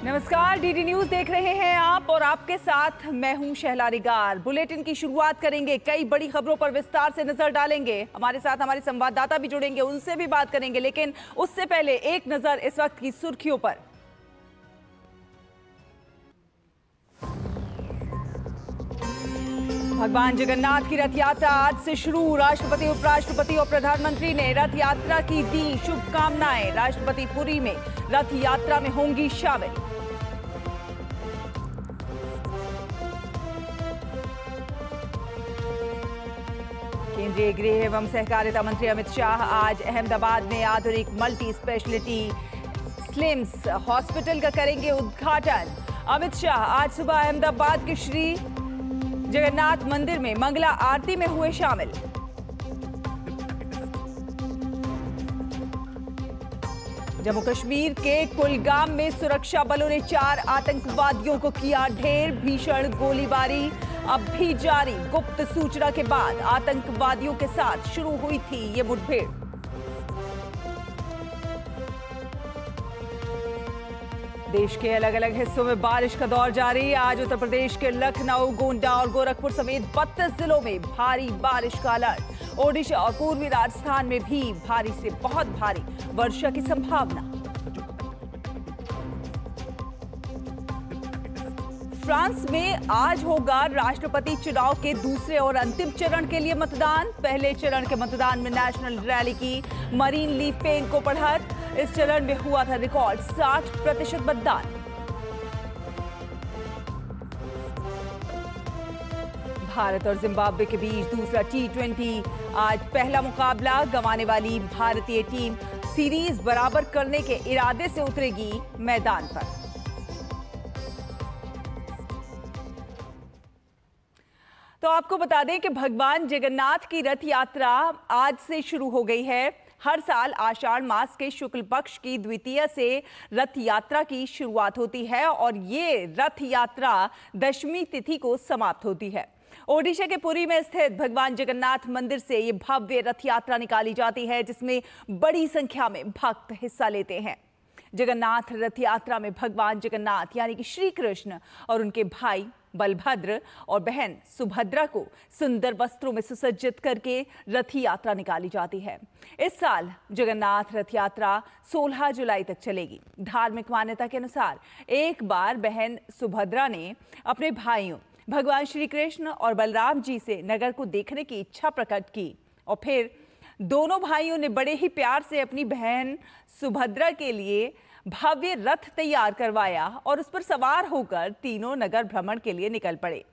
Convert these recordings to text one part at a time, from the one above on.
नमस्कार, DD news देख रहे हैं आप और आपके साथ मैं हूं शहला रिगार। बुलेटिन की शुरुआत करेंगे, कई बड़ी खबरों पर विस्तार से नजर डालेंगे। हमारे साथ हमारे संवाददाता भी जुड़ेंगे, उनसे भी बात करेंगे, लेकिन उससे पहले एक नजर इस वक्त की सुर्खियों पर। भगवान जगन्नाथ की रथ यात्रा आज से शुरू। राष्ट्रपति, उपराष्ट्रपति और प्रधानमंत्री ने रथ यात्रा की दी शुभकामनाएं। राष्ट्रपति पुरी में रथ यात्रा में होंगी शामिल। केंद्रीय गृह एवं सहकारिता मंत्री अमित शाह आज अहमदाबाद में आधुनिक मल्टी स्पेशलिटी स्लिम्स हॉस्पिटल का करेंगे उद्घाटन। अमित शाह आज सुबह अहमदाबाद के श्री जगन्नाथ मंदिर में मंगला आरती में हुए शामिल। जम्मू कश्मीर के कुलगाम में सुरक्षा बलों ने 4 आतंकवादियों को किया ढेर। भीषण गोलीबारी अब भी जारी। गुप्त सूचना के बाद आतंकवादियों के साथ शुरू हुई थी ये मुठभेड़। देश के अलग अलग हिस्सों में बारिश का दौर जारी। आज उत्तर प्रदेश के लखनऊ, गोंडा और गोरखपुर समेत 32 जिलों में भारी बारिश का अलर्ट। ओडिशा और पूर्वी राजस्थान में भी भारी से बहुत भारी वर्षा की संभावना। फ्रांस में आज होगा राष्ट्रपति चुनाव के दूसरे और अंतिम चरण के लिए मतदान। पहले चरण के मतदान में नेशनल रैली की मरीन ली पेन को बढ़त। इस चरण में हुआ था रिकॉर्ड 60% मतदान। भारत और जिम्बाब्वे के बीच दूसरा T20 आज पहला मुकाबला। गंवाने वाली भारतीय टीम सीरीज बराबर करने के इरादे से उतरेगी मैदान पर। तो आपको बता दें कि भगवान जगन्नाथ की रथ यात्रा आज से शुरू हो गई है। हर साल आषाढ़ मास के शुक्ल पक्ष की द्वितीया से रथ यात्रा की शुरुआत होती है और ये रथ यात्रा दशमी तिथि को समाप्त होती है। ओडिशा के पुरी में स्थित भगवान जगन्नाथ मंदिर से ये भव्य रथ यात्रा निकाली जाती है, जिसमें बड़ी संख्या में भक्त हिस्सा लेते हैं। जगन्नाथ रथ यात्रा में भगवान जगन्नाथ यानी कि श्री कृष्ण और उनके भाई बलभद्र और बहन सुभद्रा को सुंदर वस्त्रों में सुसज्जित करके रथ यात्रा निकाली जाती है। इस साल जगन्नाथ रथ यात्रा 16 जुलाई तक चलेगी। धार्मिक मान्यता के अनुसार एक बार बहन सुभद्रा ने अपने भाइयों भगवान श्री कृष्ण और बलराम जी से नगर को देखने की इच्छा प्रकट की और फिर दोनों भाइयों ने बड़े ही प्यार से अपनी बहन सुभद्रा के लिए भव्य रथ तैयार करवाया और उस पर सवार होकर तीनों नगर भ्रमण के लिए निकल पड़े।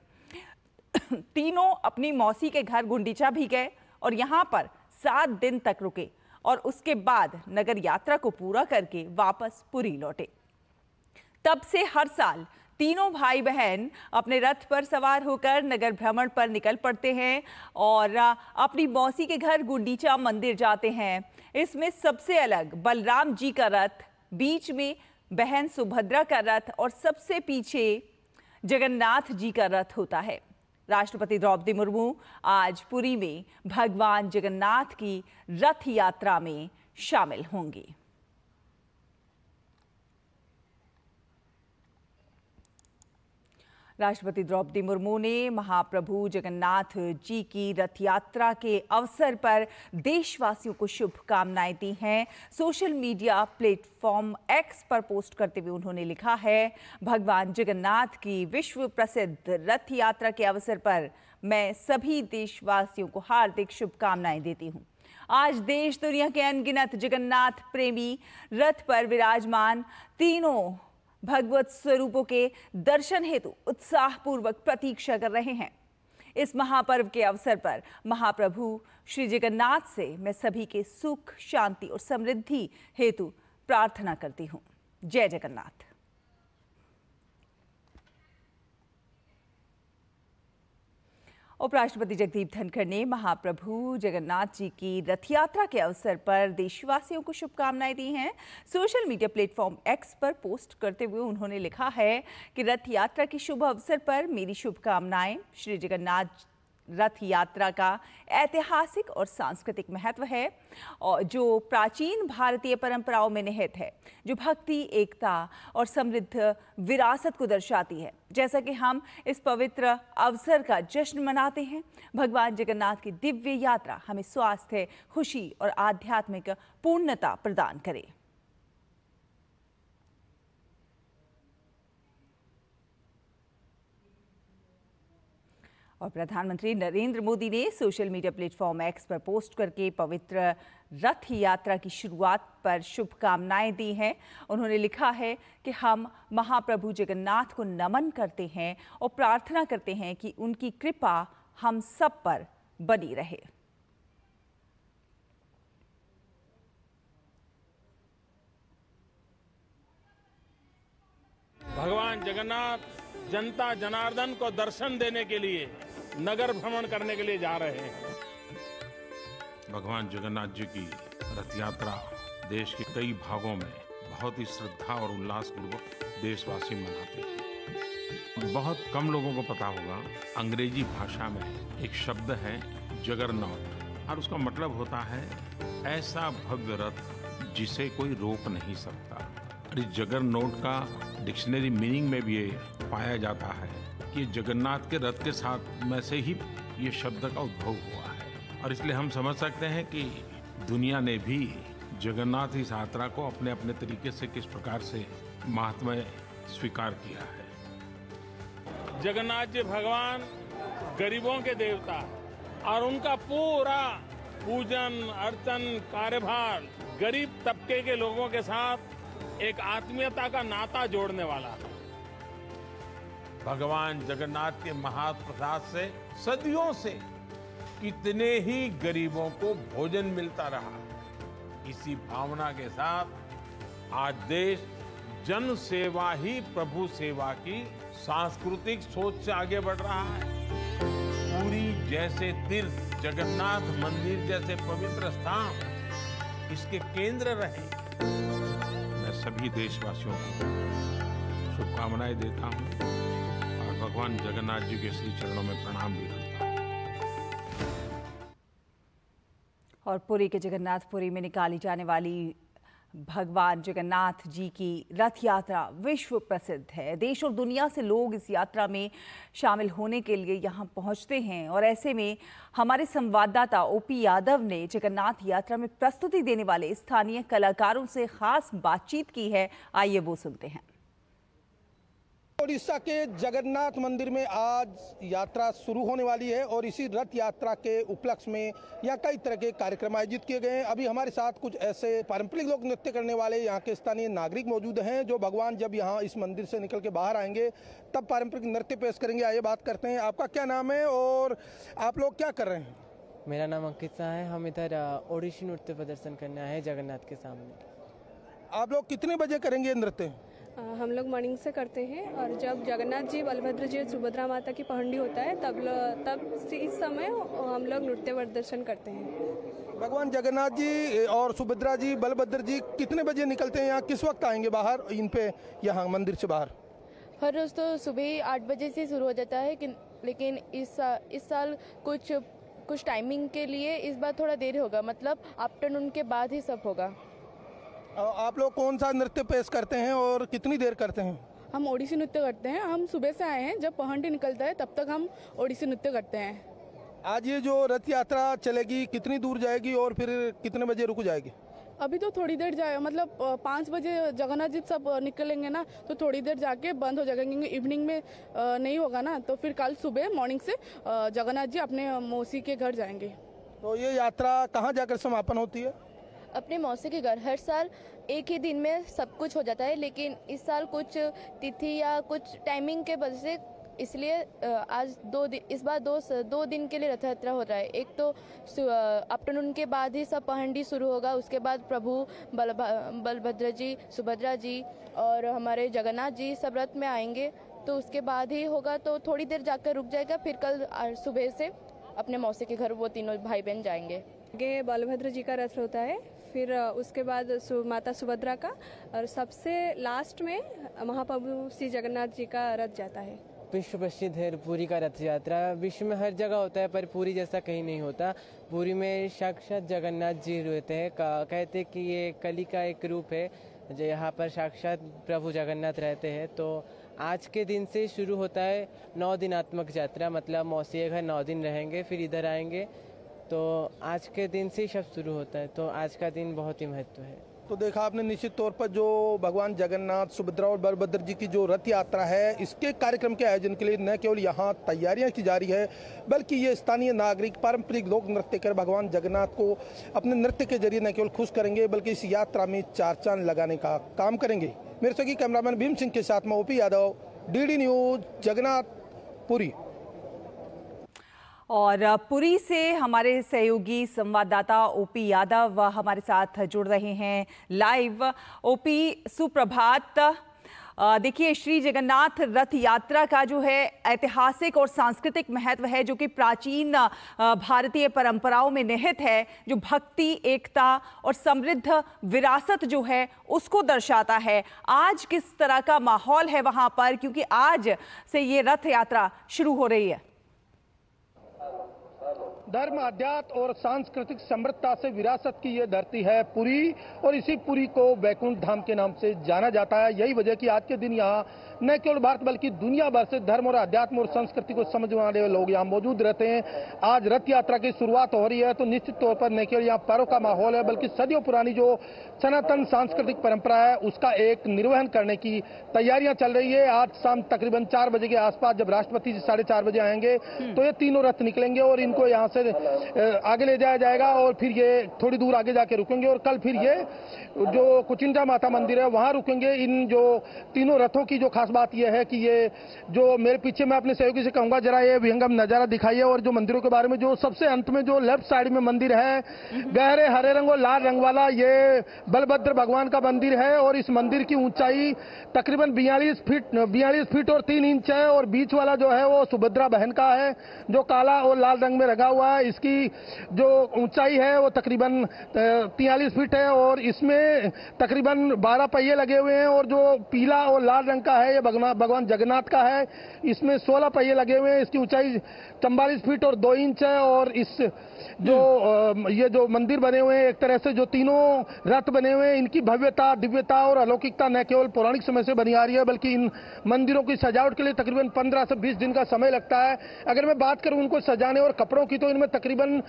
तीनों अपनी मौसी के घर गुंडीचा भी गए और यहाँ पर 7 दिन तक रुके और उसके बाद नगर यात्रा को पूरा करके वापस पुरी लौटे। तब से हर साल तीनों भाई बहन अपने रथ पर सवार होकर नगर भ्रमण पर निकल पड़ते हैं और अपनी मौसी के घर गुंडीचा मंदिर जाते हैं। इसमें सबसे अलग बलराम जी का रथ, बीच में बहन सुभद्रा का रथ और सबसे पीछे जगन्नाथ जी का रथ होता है। राष्ट्रपति द्रौपदी मुर्मू आज पुरी में भगवान जगन्नाथ की रथ यात्रा में शामिल होंगी। राष्ट्रपति द्रौपदी मुर्मू ने महाप्रभु जगन्नाथ जी की रथ यात्रा के अवसर पर देशवासियों को शुभकामनाएं दी हैं। सोशल मीडिया प्लेटफॉर्म X पर पोस्ट करते हुए उन्होंने लिखा है, भगवान जगन्नाथ की विश्व प्रसिद्ध रथ यात्रा के अवसर पर मैं सभी देशवासियों को हार्दिक शुभकामनाएं देती हूँ। आज देश दुनिया के अनगिनत जगन्नाथ प्रेमी रथ पर विराजमान तीनों भगवत स्वरूपों के दर्शन हेतु उत्साहपूर्वक प्रतीक्षा कर रहे हैं। इस महापर्व के अवसर पर महाप्रभु श्री जगन्नाथ से मैं सभी के सुख, शांति और समृद्धि हेतु प्रार्थना करती हूँ। जय जगन्नाथ। उपराष्ट्रपति जगदीप धनखड़ ने महाप्रभु जगन्नाथ जी की रथ यात्रा के अवसर पर देशवासियों को शुभकामनाएं दी हैं। सोशल मीडिया प्लेटफॉर्म X पर पोस्ट करते हुए उन्होंने लिखा है कि रथ यात्रा के शुभ अवसर पर मेरी शुभकामनाएं। श्री जगन्नाथ रथ यात्रा का ऐतिहासिक और सांस्कृतिक महत्व है और जो प्राचीन भारतीय परंपराओं में निहित है, जो भक्ति, एकता और समृद्ध विरासत को दर्शाती है। जैसा कि हम इस पवित्र अवसर का जश्न मनाते हैं, भगवान जगन्नाथ की दिव्य यात्रा हमें स्वास्थ्य, खुशी और आध्यात्मिक पूर्णता प्रदान करे। और प्रधानमंत्री नरेंद्र मोदी ने सोशल मीडिया प्लेटफॉर्म एक्स पर पोस्ट करके पवित्र रथ यात्रा की शुरुआत पर शुभकामनाएं दी हैं। उन्होंने लिखा है कि हम महाप्रभु जगन्नाथ को नमन करते हैं और प्रार्थना करते हैं कि उनकी कृपा हम सब पर बनी रहे। भगवान जगन्नाथ जनता जनार्दन को दर्शन देने के लिए नगर भ्रमण करने के लिए जा रहे हैं। भगवान जगन्नाथ जी की रथ यात्रा देश के कई भागों में बहुत ही श्रद्धा और उल्लासपूर्वक देशवासी मनाते हैं। बहुत कम लोगों को पता होगा, अंग्रेजी भाषा में एक शब्द है जगरनॉट, और उसका मतलब होता है ऐसा भव्य रथ जिसे कोई रोक नहीं सकता। और इस जगरनॉट का डिक्शनरी मीनिंग में भी ये पाया जाता है कि जगन्नाथ के रथ के साथ में से ही ये शब्द का उद्भव हुआ है। और इसलिए हम समझ सकते हैं कि दुनिया ने भी जगन्नाथ इस यात्रा को अपने अपने तरीके से किस प्रकार से महात्म्य स्वीकार किया है। जगन्नाथ जी भगवान गरीबों के देवता और उनका पूरा पूजन अर्चन कार्यभार गरीब तबके के लोगों के साथ एक आत्मीयता का नाता जोड़ने वाला है। भगवान जगन्नाथ के महाप्रसाद से सदियों से कितने ही गरीबों को भोजन मिलता रहा। इसी भावना के साथ आज देश जन सेवा ही प्रभु सेवा की सांस्कृतिक सोच से आगे बढ़ रहा है। पुरी जैसे तीर्थ, जगन्नाथ मंदिर जैसे पवित्र स्थान इसके केंद्र रहे। मैं सभी देशवासियों को शुभकामनाएं देता हूं और भगवान जगन्नाथ जी के श्री चरणों में प्रणाम भी करता हूं। और पुरी के जगन्नाथपुरी में निकाली जाने वाली भगवान जगन्नाथ जी की रथ यात्रा विश्व प्रसिद्ध है। देश और दुनिया से लोग इस यात्रा में शामिल होने के लिए यहाँ पहुँचते हैं और ऐसे में हमारे संवाददाता ओपी यादव ने जगन्नाथ यात्रा में प्रस्तुति देने वाले स्थानीय कलाकारों से खास बातचीत की है। आइए वो सुनते हैं। उड़ीसा के जगन्नाथ मंदिर में आज यात्रा शुरू होने वाली है और इसी रथ यात्रा के उपलक्ष्य में यहाँ कई तरह के कार्यक्रम आयोजित किए गए हैं। अभी हमारे साथ कुछ ऐसे पारंपरिक लोक नृत्य करने वाले यहाँ के स्थानीय नागरिक मौजूद हैं जो भगवान जब यहाँ इस मंदिर से निकल के बाहर आएंगे तब पारंपरिक नृत्य पेश करेंगे। आइए बात करते हैं। आपका क्या नाम है और आप लोग क्या कर रहे हैं? मेरा नाम अंकित शाह है। हम इधर ओडिसी नृत्य प्रदर्शन करने आए हैं जगन्नाथ के सामने। आप लोग कितने बजे करेंगे नृत्य? हम लोग मॉर्निंग से करते हैं और जब जगन्नाथ जी, बलभद्र जी, सुभद्रा माता की पहंडी होता है तब इस समय हम लोग नृत्य प्रदर्शन करते हैं। भगवान जगन्नाथ जी और सुभद्रा जी, बलभद्र जी कितने बजे निकलते हैं यहाँ? किस वक्त आएंगे बाहर इन पे यहाँ मंदिर से बाहर? हर रोज़ तो सुबह 8 बजे से शुरू हो जाता है लेकिन इस साल कुछ टाइमिंग के लिए इस बार थोड़ा देर होगा, मतलब आफ्टरनून के बाद ही सब होगा। आप लोग कौन सा नृत्य पेश करते हैं और कितनी देर करते हैं? हम ओडिसी नृत्य करते हैं। हम सुबह से आए हैं, जब पहंडी निकलता है तब तक हम ओडिसी नृत्य करते हैं। आज ये जो रथ यात्रा चलेगी कितनी दूर जाएगी और फिर कितने बजे रुक जाएगी? अभी तो थोड़ी देर जाए, मतलब 5 बजे जगन्नाथ जी सब निकलेंगे ना, तो थोड़ी देर जाके बंद हो जाएगा क्योंकि इवनिंग में नहीं होगा ना, तो फिर कल सुबह मॉर्निंग से जगन्नाथ जी अपने मौसी के घर जाएंगे। तो ये यात्रा कहाँ जाकर समापन होती है? अपने मौसी के घर। हर साल एक ही दिन में सब कुछ हो जाता है, लेकिन इस साल कुछ तिथि या कुछ टाइमिंग के वजह से इसलिए आज इस बार दो दिन के लिए रथ यात्रा हो रहा है। एक तो आफ्टरनून के बाद ही सब पहंडी शुरू होगा, उसके बाद प्रभु बलभद्र जी, सुभद्रा जी और हमारे जगन्नाथ जी सब रथ में आएंगे, तो उसके बाद ही होगा। तो थोड़ी देर जाकर रुक जाएगा, फिर कल सुबह से अपने मौसी के घर वो तीनों भाई बहन जाएंगे। आगे बलभद्र जी का रथ होता है, फिर उसके बाद माता सुभद्रा का, और सबसे लास्ट में महाप्रभु श्री जगन्नाथ जी का रथ जाता है। विश्व प्रसिद्ध है पुरी का रथ यात्रा। विश्व में हर जगह होता है पर पुरी जैसा कहीं नहीं होता। पुरी में साक्षात जगन्नाथ जी रहते हैं। कहते हैं कि ये कली का एक रूप है, जो यहाँ पर साक्षात प्रभु जगन्नाथ रहते हैं। तो आज के दिन से शुरू होता है 9 दिनात्मक यात्रा, मतलब मौसी के घर 9 दिन रहेंगे, फिर इधर आएंगे। तो आज के दिन से सब शुरू होता है, तो आज का दिन बहुत ही महत्व है। तो देखा आपने निश्चित तौर पर जो भगवान जगन्नाथ, सुभद्रा और बलभद्र जी की जो रथ यात्रा है, इसके कार्यक्रम के आयोजन के लिए न केवल यहाँ तैयारियां की जा रही है, बल्कि ये स्थानीय नागरिक पारंपरिक लोक नृत्य कर भगवान जगन्नाथ को अपने नृत्य के जरिए न केवल खुश करेंगे, बल्कि इस यात्रा में 4 चांद लगाने का काम करेंगे। मेरे सगी कैमरामैन भीम सिंह के साथ में OP Yadav, DD news, Jagannathpuri. और पुरी से हमारे सहयोगी संवाददाता ओपी यादव हमारे साथ जुड़ रहे हैं लाइव। ओपी, सुप्रभात। देखिए, श्री जगन्नाथ रथ यात्रा का जो है ऐतिहासिक और सांस्कृतिक महत्व है, जो कि प्राचीन भारतीय परंपराओं में निहित है, जो भक्ति, एकता और समृद्ध विरासत जो है उसको दर्शाता है। आज किस तरह का माहौल है वहां पर, क्योंकि आज से ये रथ यात्रा शुरू हो रही है? धर्म, अध्यात्म और सांस्कृतिक समृद्धता से विरासत की ये धरती है पुरी, और इसी पुरी को वैकुंठ धाम के नाम से जाना जाता है। यही वजह कि आज के दिन यहाँ न केवल भारत बल्कि दुनिया भर से धर्म और अध्यात्म और संस्कृति को समझने वाले लोग यहाँ मौजूद रहते हैं। आज रथ यात्रा की शुरुआत हो रही है, तो निश्चित तौर पर न केवल यहाँ पर्व का माहौल है, बल्कि सदियों पुरानी जो सनातन सांस्कृतिक परंपरा है उसका एक निर्वहन करने की तैयारियां चल रही है। आज शाम तकरीबन 4 बजे के आसपास जब राष्ट्रपति जी 4:30 बजे आएंगे, तो ये तीनों रथ निकलेंगे और इनको यहाँ से आगे ले जाया जाएगा, और फिर ये थोड़ी दूर आगे जाके रुकेंगे, और कल फिर ये जो कुचिंटा माता मंदिर है वहां रुकेंगे। इन जो तीनों रथों की जो खास बात यह है कि ये जो मेरे पीछे, मैं अपने सहयोगी से कहूंगा जरा ये विहंगम नजारा दिखाइए, और जो मंदिरों के बारे में, जो सबसे अंत में जो लेफ्ट साइड में मंदिर है, गहरे हरे रंग और लाल रंग वाला, ये बलभद्र भगवान का मंदिर है, और इस मंदिर की ऊंचाई तकरीबन 42 फीट और 3 इंच है, और बीच वाला जो है वो सुभद्रा बहन का है, जो काला और लाल रंग में रंगा हुआ है। इसकी जो ऊंचाई है वो तकरीबन 43 फीट है, और इसमें तकरीबन 12 पहिए लगे हुए हैं, और जो पीला और लाल रंग का है ये भगवान जगन्नाथ का है, इसमें 16 पहिए लगे हुए हैं। इसकी ऊंचाई 44 फीट और 2 इंच है, और इस जो ये जो मंदिर बने हुए हैं, एक तरह से जो तीनों रथ बने हुए हैं, इनकी भव्यता, दिव्यता और अलौकिकता न केवल पौराणिक समय से बनी आ रही है, बल्कि इन मंदिरों की सजावट के लिए तकरीबन 15 से 20 दिन का समय लगता है। अगर मैं बात करूं उनको सजाने और कपड़ों की, तो इनमें तकरीबन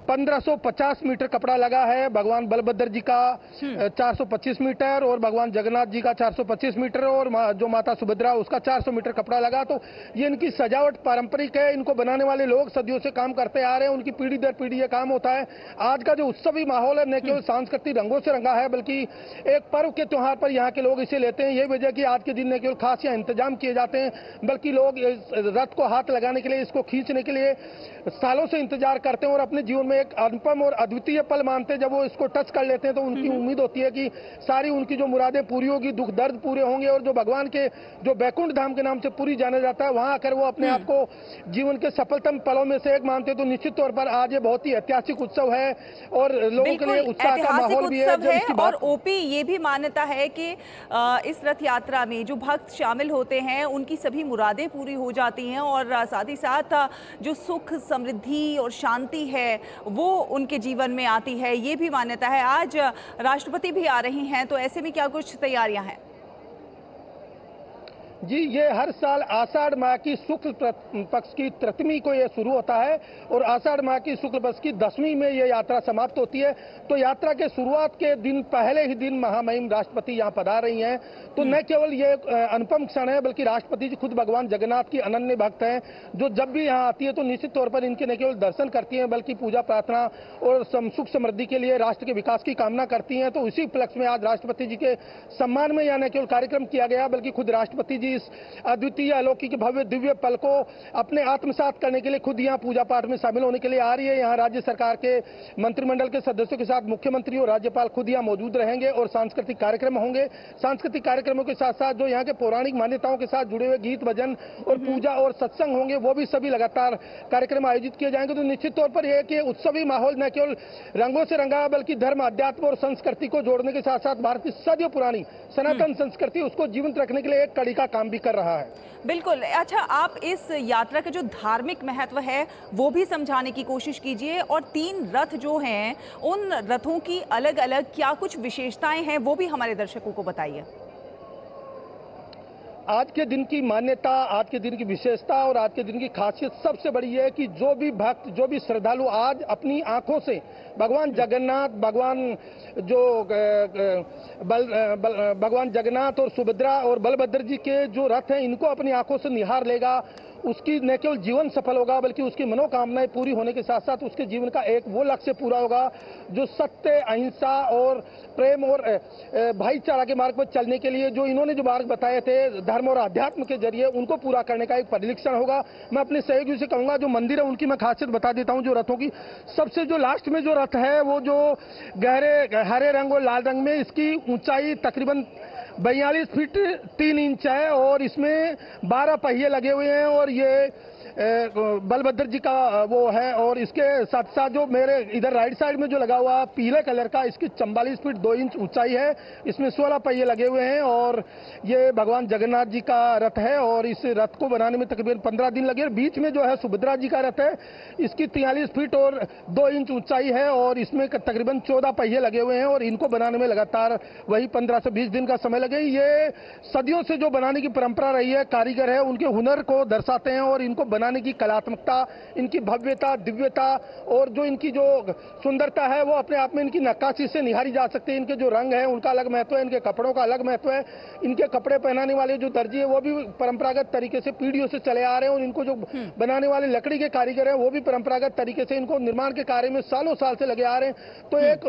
1550 मीटर कपड़ा लगा है। भगवान बलभद्र जी का 425 मीटर और भगवान जगन्नाथ जी का 425 मीटर, और जो माता सुभद्रा उसका 400 मीटर कपड़ा लगा। तो ये इनकी सजावट पारंपरिक है, इनको बनाने वाले लोग सदियों से काम करते आ रहे हैं, उनकी पीढ़ी दर पीढ़ी ये काम होता है। आज का जो उत्सवी माहौल है न केवल सांस्कृतिक रंगों से रंगा है, बल्कि एक पर्व के त्योहार पर यहाँ के लोग इसे लेते हैं। ये वजह कि आज के दिन न केवल खास यहाँ इंतजाम किए जाते हैं, बल्कि लोग इस रथ को हाथ लगाने के लिए, इसको खींचने के लिए सालों से इंतजार करते हैं, और अपने जीवन में एक अनुपम और अद्वितीय पल मानते हैं। जब वो इसको टच कर लेते हैं तो उनकी उम्मीद होती है कि सारी उनकी जो मुरादें पूरी होगी, दुख दर्द पूरे होंगे, और जो भगवान के जो वैकुंठ धाम के नाम से पुरी जाना जाता है, वहां आकर वो अपने आप को जीवन के सफलतम पलों में से एक मानते हैं। तो निश्चित तौर पर आज ये बहुत ही ऐतिहासिक उत्सव है, और लोगों के लिए उत्साह का माहौल भी है। और ओपी, ये भी मान्यता है कि इस रथ यात्रा में जो भक्त शामिल होते हैं उनकी सभी मुरादें पूरी हो जाती हैं, और साथ ही साथ जो सुख, समृद्धि और शांति है वो उनके जीवन में आती है, ये भी मान्यता है। आज राष्ट्रपति भी आ रही हैं, तो ऐसे में क्या कुछ तैयारियां हैं? जी, ये हर साल आषाढ़ माह की शुक्ल पक्ष की तृतीया को ये शुरू होता है, और आषाढ़ माह की शुक्ल पक्ष की 10वीं में ये यात्रा समाप्त होती है। तो यात्रा के शुरुआत के दिन, पहले ही दिन महामहिम राष्ट्रपति यहाँ पधार रही हैं। तो न केवल ये अनुपम क्षण है, बल्कि राष्ट्रपति जी खुद भगवान जगन्नाथ की अनन्य भक्त हैं, जो जब भी यहाँ आती है तो निश्चित तौर पर इनके न केवल दर्शन करती हैं, बल्कि पूजा प्रार्थना और सुख समृद्धि के लिए, राष्ट्र के विकास की कामना करती हैं। तो इसी उपलक्ष्य में आज राष्ट्रपति जी के सम्मान में यहाँ न केवल कार्यक्रम किया गया, बल्कि खुद राष्ट्रपति जी इस अद्वितीय अलौकिक भव्य दिव्य पल को अपने आत्मसात करने के लिए खुद यहाँ पूजा पाठ में शामिल होने के लिए आ रही है। यहाँ राज्य सरकार के मंत्रिमंडल के सदस्यों के साथ मुख्यमंत्री और राज्यपाल खुद यहाँ मौजूद रहेंगे, और सांस्कृतिक कार्यक्रम होंगे। सांस्कृतिक कार्यक्रमों के साथ साथ जो यहाँ के पौराणिक मान्यताओं के साथ जुड़े हुए गीत, भजन और पूजा और सत्संग होंगे, वो भी सभी लगातार कार्यक्रम आयोजित किए जाएंगे। तो निश्चित तौर पर यह कि उत्सवी माहौल न केवल रंगों से रंगा, बल्कि धर्म, अध्यात्म और संस्कृति को जोड़ने के साथ साथ भारत की सदियों पुरानी सनातन संस्कृति उसको जीवंत रखने के लिए एक कड़ी का काम काम भी कर रहा है। बिल्कुल। अच्छा, आप इस यात्रा का जो धार्मिक महत्व है वो भी समझाने की कोशिश कीजिए, और 3 रथ जो हैं उन रथों की अलग अलग क्या कुछ विशेषताएं हैं वो भी हमारे दर्शकों को बताइए। आज के दिन की मान्यता, आज के दिन की विशेषता और आज के दिन की खासियत सबसे बड़ी है कि जो भी भक्त, जो भी श्रद्धालु आज अपनी आंखों से भगवान जगन्नाथ, भगवान जगन्नाथ और सुभद्रा और बलभद्र जी के जो रथ हैं इनको अपनी आंखों से निहार लेगा, उसकी न केवल जीवन सफल होगा बल्कि उसकी मनोकामनाएं पूरी होने के साथ साथ उसके जीवन का एक वो लक्ष्य पूरा होगा जो सत्य, अहिंसा और प्रेम और भाईचारा के मार्ग पर चलने के लिए जो इन्होंने जो मार्ग बताए थे धर्म और अध्यात्म के जरिए, उनको पूरा करने का एक परिलक्षण होगा। मैं अपने सहयोगियों से कहूंगा, जो मंदिर है उनकी मैं खासियत बता देता हूं। जो रथों की सबसे जो लास्ट में जो रथ है वो जो गहरे हरे रंग और लाल रंग में, इसकी ऊंचाई तकरीबन 42 फीट 3 इंच है और इसमें 12 पहिए लगे हुए हैं और ये बलभद्र जी का वो है। और इसके साथ साथ जो मेरे इधर राइट साइड में जो लगा हुआ पीले कलर का, इसकी 44 फीट 2 इंच ऊंचाई है, इसमें 16 पहिए लगे हुए हैं और ये भगवान जगन्नाथ जी का रथ है और इस रथ को बनाने में तकरीबन 15 दिन लगे। बीच में जो है सुभद्रा जी का रथ है, इसकी 43 फीट और 2 इंच ऊंचाई है और इसमें तकरीबन 14 पहिए लगे हुए हैं और इनको बनाने में लगातार वही 15 से 20 दिन का समय लगे। ये सदियों से जो बनाने की परंपरा रही है, कारीगर है उनके हुनर को दर्शाते हैं और इनको बनाने की कलात्मकता, इनकी भव्यता, दिव्यता और जो इनकी जो सुंदरता है वो अपने आप में इनकी नक्काशी से निहारी जा सकती है। इनके जो रंग है उनका अलग महत्व है, इनके कपड़ों का अलग महत्व है। इनके कपड़े पहनाने वाले जो दर्जी है वो भी परंपरागत तरीके से पीढ़ियों से चले आ रहे हैं और इनको जो बनाने वाले लकड़ी के कारीगर हैं वो भी परंपरागत तरीके से इनको निर्माण के कार्य में सालों साल से लगे आ रहे हैं। तो एक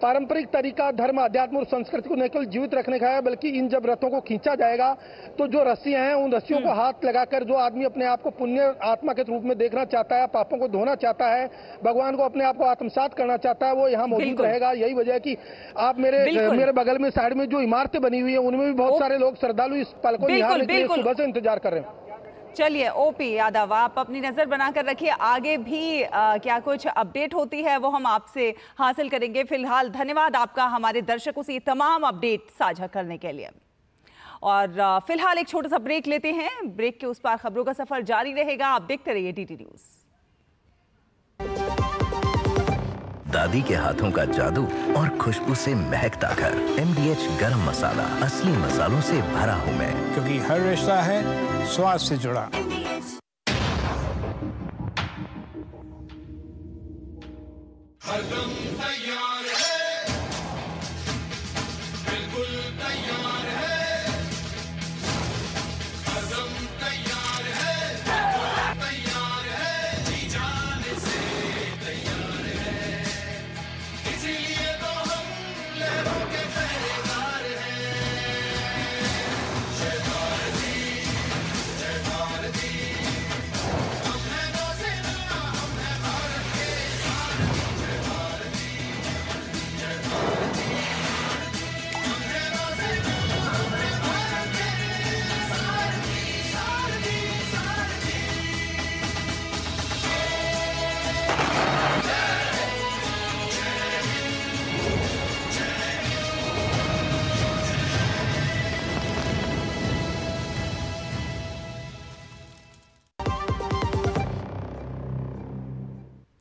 पारंपरिक तरीका धर्म, अध्यात्म और संस्कृति को न केवल जीवित रखने का है बल्कि इन जब रथों को खींचा जाएगा तो जो रस्सियां हैं उन रस्सियों को हाथ लगाकर जो आदमी अपने आप को पुण्य आत्मा के रूप में देखना चाहता है, पापों को धोना चाहता है, भगवान को अपने आप को आत्मसात करना चाहता है, वो यहाँ मौजूद रहेगा। यही वजह है कि आप मेरे बगल में साइड में जो इमारतें बनी हुई है उनमें भी बहुत सारे लोग श्रद्धालु इस पल को निहारने के लिए सुबह से इंतजार कर रहे हैं। चलिए ओपी यादव, आप अपनी नजर बनाकर रखिए, आगे भी क्या कुछ अपडेट होती है वो हम आपसे हासिल करेंगे। फिलहाल धन्यवाद आपका हमारे दर्शकों से तमाम अपडेट साझा करने के लिए। और फिलहाल एक छोटा सा ब्रेक लेते हैं, ब्रेक के उस पार खबरों का सफर जारी रहेगा। आप देखते रहिए डीटी न्यूज। दादी के हाथों का जादू और खुशबू से महकता घर। MDH गरम मसाला, असली मसालों से भरा हूँ मैं, क्योंकि हर रिश्ता है स्वाद से जुड़ा।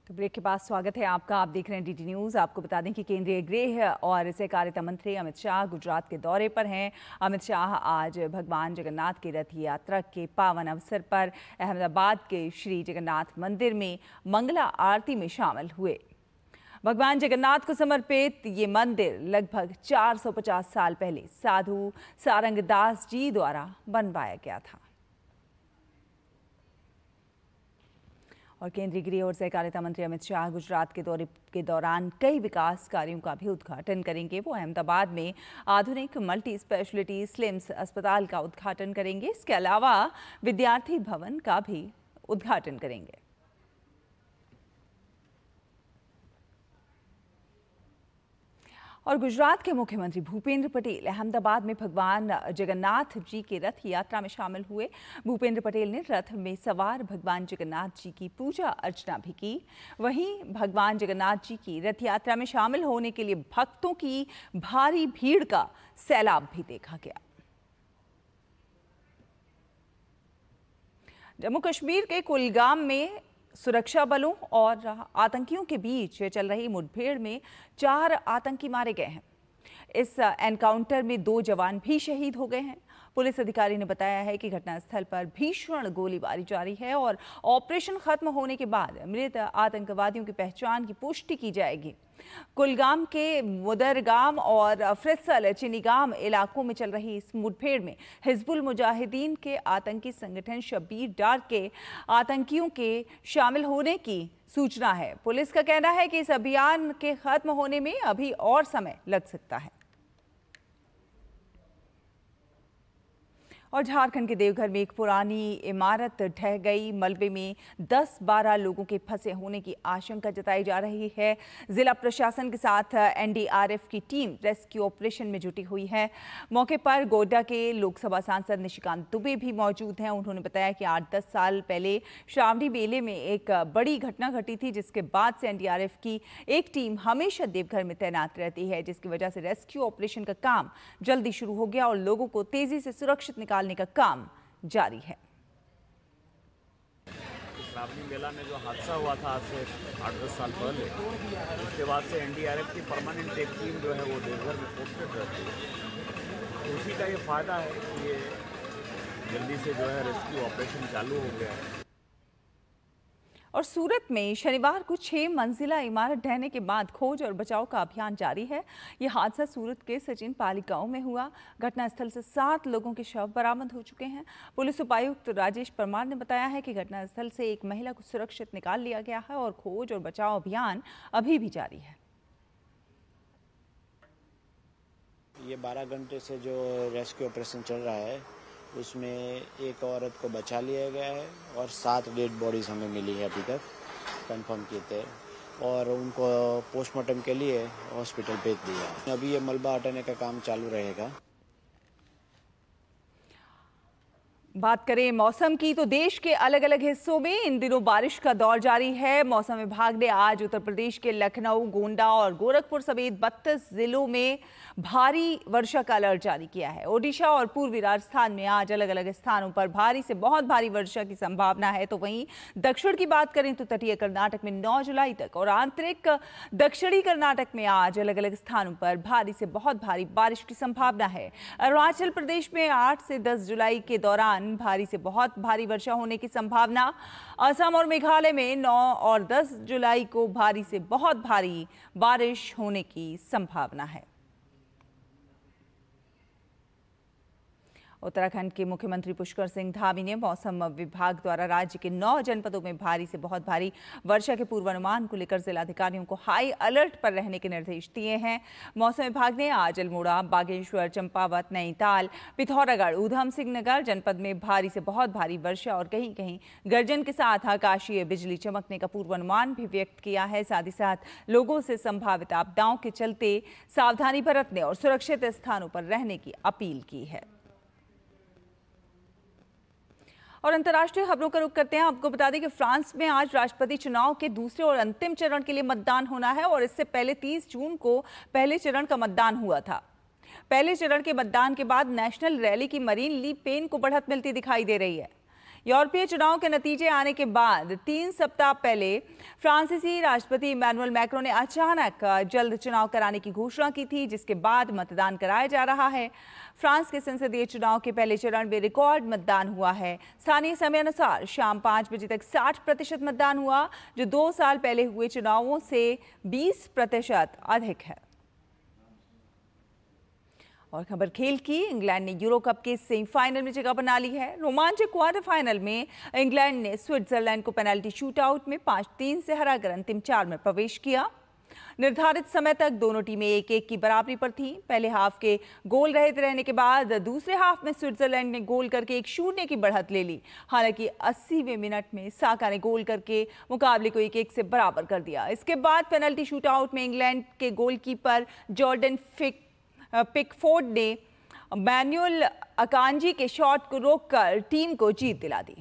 ब्रेक के बाद स्वागत है आपका। आप देख रहे हैं डीटी न्यूज। आपको बता दें कि केंद्रीय गृह और सहकारिता मंत्री अमित शाह गुजरात के दौरे पर हैं। अमित शाह आज भगवान जगन्नाथ की रथ यात्रा के पावन अवसर पर अहमदाबाद के श्री जगन्नाथ मंदिर में मंगला आरती में शामिल हुए। भगवान जगन्नाथ को समर्पित ये मंदिर लगभग 450 साल पहले साधु सारंगदास जी द्वारा बनवाया गया था। और केंद्रीय गृह और सहकारिता मंत्री अमित शाह गुजरात के दौरे के दौरान कई विकास कार्यों का भी उद्घाटन करेंगे। वो अहमदाबाद में आधुनिक मल्टी स्पेशलिटी स्लिम्स अस्पताल का उद्घाटन करेंगे। इसके अलावा विद्यार्थी भवन का भी उद्घाटन करेंगे। और गुजरात के मुख्यमंत्री भूपेंद्र पटेल अहमदाबाद में भगवान जगन्नाथ जी के रथ यात्रा में शामिल हुए। भूपेंद्र पटेल ने रथ में सवार भगवान जगन्नाथ जी की पूजा अर्चना भी की। वहीं भगवान जगन्नाथ जी की रथ यात्रा में शामिल होने के लिए भक्तों की भारी भीड़ का सैलाब भी देखा गया। जम्मू कश्मीर के कुलगाम में सुरक्षा बलों और आतंकियों के बीच चल रही मुठभेड़ में 4 आतंकी मारे गए हैं। इस एनकाउंटर में 2 जवान भी शहीद हो गए हैं। पुलिस अधिकारी ने बताया है कि घटनास्थल पर भीषण गोलीबारी जारी है और ऑपरेशन खत्म होने के बाद मृत आतंकवादियों की पहचान की पुष्टि की जाएगी। कुलगाम के मुदरगाम और फ्रिसल चिनीगाम इलाकों में चल रही इस मुठभेड़ में हिजबुल मुजाहिदीन के आतंकी संगठन शब्बीर डार के आतंकियों के शामिल होने की सूचना है। पुलिस का कहना है कि इस अभियान के खत्म होने में अभी और समय लग सकता है। और झारखंड के देवघर में एक पुरानी इमारत ढह गई। मलबे में 10-12 लोगों के फंसे होने की आशंका जताई जा रही है। जिला प्रशासन के साथ एनडीआरएफ की टीम रेस्क्यू ऑपरेशन में जुटी हुई है। मौके पर गोड्डा के लोकसभा सांसद निशिकांत दुबे भी मौजूद हैं। उन्होंने बताया कि 8-10 साल पहले श्रावणी मेले में एक बड़ी घटना घटी थी, जिसके बाद से एनडीआरएफ की एक टीम हमेशा देवघर में तैनात रहती है, जिसकी वजह से रेस्क्यू ऑपरेशन का काम जल्दी शुरू हो गया और लोगों को तेजी से सुरक्षित निकालने का काम जारी है। श्रावणी मेला में जो हादसा हुआ था आज से 8-10 साल पहले, उसके बाद से एनडीआरएफ की परमानेंट एक टीम जो है वो देवघर में पोस्टेड रहती है। तो उसी का ये फायदा है कि ये जल्दी से जो है रेस्क्यू ऑपरेशन चालू हो गया है। और सूरत में शनिवार को 6 मंजिला इमारत ढहने के बाद खोज और बचाव का अभियान जारी है। यह हादसा सूरत के सचिन पाली गांव में हुआ। घटनास्थल से 7 लोगों के शव बरामद हो चुके हैं। पुलिस उपायुक्त राजेश परमार ने बताया है कि घटनास्थल से एक महिला को सुरक्षित निकाल लिया गया है और खोज और बचाव अभियान अभी भी जारी है। ये 12 घंटे से जो रेस्क्यू ऑपरेशन चल रहा है उसमें एक औरत को बचा लिया गया है और 7 डेड बॉडीज हमें मिली है अभी तक कंफर्म किए थे और उनको पोस्टमार्टम के लिए हॉस्पिटल भेज दिया। अभी ये मलबा हटाने का काम चालू रहेगा। बात करें मौसम की तो देश के अलग अलग हिस्सों में इन दिनों बारिश का दौर जारी है। मौसम विभाग ने आज उत्तर प्रदेश के लखनऊ, गोंडा और गोरखपुर समेत 32 जिलों में भारी वर्षा का अलर्ट जारी किया है। ओडिशा और पूर्वी राजस्थान में आज अलग अलग स्थानों पर भारी से बहुत भारी वर्षा की संभावना है। तो वहीं दक्षिण की बात करें तो तटीय कर्नाटक में 9 जुलाई तक और आंतरिक दक्षिणी कर्नाटक में आज अलग अलग स्थानों पर भारी से बहुत भारी बारिश की संभावना है। अरुणाचल प्रदेश में 8 से 10 जुलाई के दौरान भारी से बहुत भारी वर्षा होने की संभावना। असम और मेघालय में 9 और 10 जुलाई को भारी से बहुत भारी बारिश होने की संभावना है। उत्तराखंड के मुख्यमंत्री पुष्कर सिंह धामी ने मौसम विभाग द्वारा राज्य के 9 जनपदों में भारी से बहुत भारी वर्षा के पूर्वानुमान को लेकर जिलाधिकारियों को हाई अलर्ट पर रहने के निर्देश दिए हैं। मौसम विभाग ने आज अल्मोड़ा, बागेश्वर, चंपावत, नैनीताल, पिथौरागढ़, ऊधम सिंह नगर जनपद में भारी से बहुत भारी वर्षा और कहीं कहीं गर्जन के साथ आकाशीय बिजली चमकने का पूर्वानुमान भी व्यक्त किया है। साथ ही साथ लोगों से संभावित आपदाओं के चलते सावधानी बरतने और सुरक्षित स्थानों पर रहने की अपील की है। और अंतर्राष्ट्रीय खबरों का रुख करते हैं। आपको बता दें कि फ्रांस में आज राष्ट्रपति चुनाव के दूसरे और अंतिम चरण के लिए मतदान होना है और इससे पहले 30 जून को पहले चरण का मतदान हुआ था। पहले चरण के मतदान के बाद नेशनल रैली की मरीन ली पेन को बढ़त मिलती दिखाई दे रही है। यूरोपीय चुनाव के नतीजे आने के बाद 3 सप्ताह पहले फ्रांसीसी राष्ट्रपति इमैनुअल मैक्रों ने अचानक जल्द चुनाव कराने की घोषणा की थी, जिसके बाद मतदान कराया जा रहा है। फ्रांस के संसदीय चुनाव के पहले चरण में रिकॉर्ड मतदान हुआ है। स्थानीय समय अनुसार शाम 5 बजे तक 60% मतदान हुआ, जो 2 साल पहले हुए चुनावों से 20% अधिक है। और खबर खेल की, इंग्लैंड ने यूरो कप के सेमीफाइनल में जगह बना ली है। रोमांचक क्वार्टर फाइनल में इंग्लैंड ने स्विट्जरलैंड को पेनल्टी शूटआउट में 5-3 से हराकर अंतिम 4 में प्रवेश किया। निर्धारित समय तक दोनों टीमें 1-1 की बराबरी पर थीं। पहले हाफ के गोल रहित रहने के बाद दूसरे हाफ में स्विट्जरलैंड ने गोल करके 1-0 की बढ़त ले ली। हालांकि 80वें मिनट में साका ने गोल करके मुकाबले को 1-1 से बराबर कर दिया। इसके बाद पेनल्टी शूटआउट में इंग्लैंड के गोलकीपर जॉर्डन पिकफोर्ड ने मैनुअल अकांजी के शॉट को रोककर टीम को जीत दिला दी।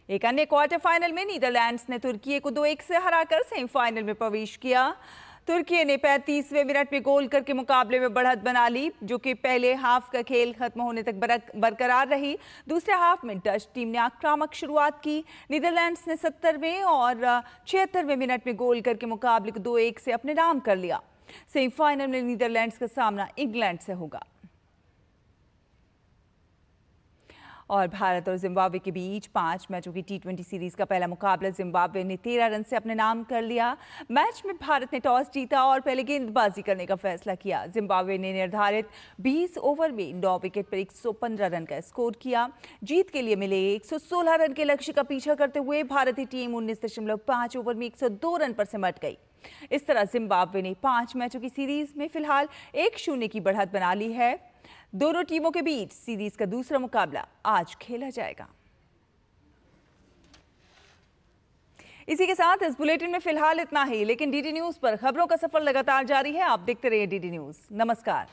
एक अन्य क्वार्टर फाइनल में नीदरलैंड्स ने तुर्की को 2-1 से हराकर सेमीफाइनल में प्रवेश किया। तुर्की ने 35वें मिनट में गोल करके मुकाबले में बढ़त बना ली, जो कि पहले हाफ का खेल खत्म होने तक बरकरार रही। दूसरे हाफ में डच टीम ने आक्रामक शुरुआत की। नीदरलैंड्स ने 70वें और 76वें मिनट में गोल करके मुकाबले को 2-1 से अपने नाम कर लिया। सेमीफाइनल में नीदरलैंड्स का सामना इंग्लैंड से होगा। और भारत और जिम्बाब्वे के बीच 5 मैचों की T20 सीरीज का पहला मुकाबला जिम्बाब्वे ने 13 रन से अपने नाम कर लिया। मैच में भारत ने टॉस जीता और पहले गेंदबाजी करने का फैसला किया। जिम्बाब्वे ने निर्धारित 20 ओवर में 9 विकेट पर 115 रन का स्कोर किया। जीत के लिए मिले 116 रन के लक्ष्य का पीछा करते हुए भारतीय टीम 19.5 ओवर में 102 रन पर सिमट गई। इस तरह जिम्बाब्वे ने 5 मैचों की सीरीज में फिलहाल 1-0 की बढ़त बना ली है। दोनों टीमों के बीच सीरीज का दूसरा मुकाबला आज खेला जाएगा। इसी के साथ इस बुलेटिन में फिलहाल इतना ही, लेकिन डीडी न्यूज पर खबरों का सफर लगातार जारी है। आप देखते रहिए डीडी न्यूज। नमस्कार।